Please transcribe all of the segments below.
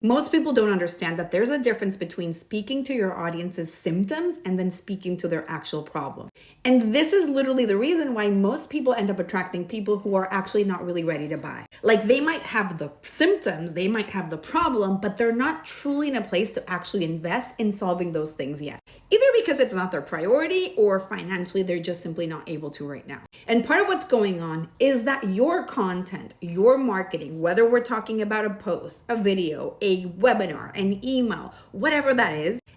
Most people don't understand that there's a difference between speaking to your audience's symptoms and then speaking to their actual problem. And this is literally the reason why most people end up attracting people who are actually not really ready to buy. Like, they might have the symptoms, they might have the problem, but they're not truly in a place to actually invest in solving those things yet. Either because it's not their priority or financially they're just simply not able to right now. And part of what's going on is that your content, your marketing, whether we're talking about a post, a video, a webinar, an email, whatever that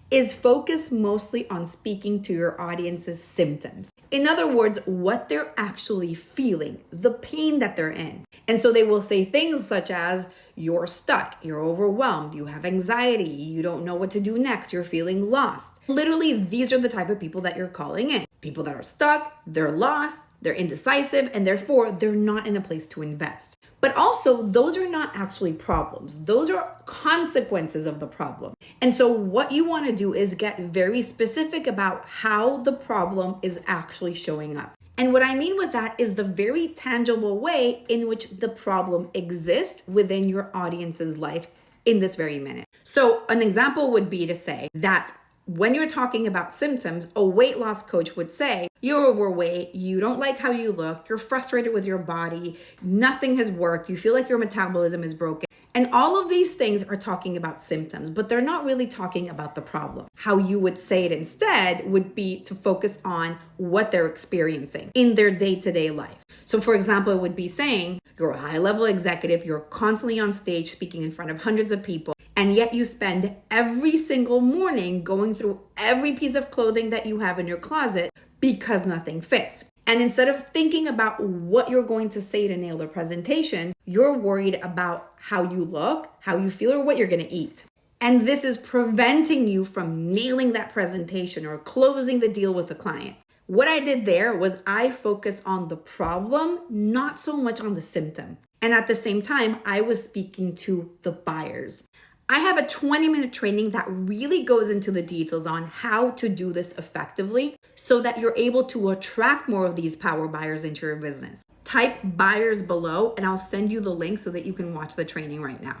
is focused mostly on speaking to your audience's symptoms. In other words, what they're actually feeling, the pain that they're in. And so they will say things such as, you're stuck, you're overwhelmed, you have anxiety, you don't know what to do next, you're feeling lost. Literally, these are the type of people that you're calling in. People that are stuck, they're lost, they're indecisive, and therefore they're not in a place to invest. But also, those are not actually problems. Those are consequences of the problem. And so what you want to do is get very specific about how the problem is actually showing up. And what I mean with that is the very tangible way in which the problem exists within your audience's life in this very minute. So an example would be to say that when you're talking about symptoms, a weight loss coach would say, you're overweight, you don't like how you look, you're frustrated with your body, nothing has worked, you feel like your metabolism is broken. And all of these things are talking about symptoms, but they're not really talking about the problem. How you would say it instead would be to focus on what they're experiencing in their day-to-day life. So for example, it would be saying, you're a high-level executive, you're constantly on stage speaking in front of hundreds of people, and yet you spend every single morning going through every piece of clothing that you have in your closet because nothing fits. And instead of thinking about what you're going to say to nail the presentation, you're worried about how you look, how you feel, or what you're going to eat. And this is preventing you from nailing that presentation or closing the deal with the client. What I did there was I focused on the problem, not so much on the symptom. And at the same time, I was speaking to the buyers. I have a 20-minute training that really goes into the details on how to do this effectively so that you're able to attract more of these power buyers into your business. Type buyers below and I'll send you the link so that you can watch the training right now.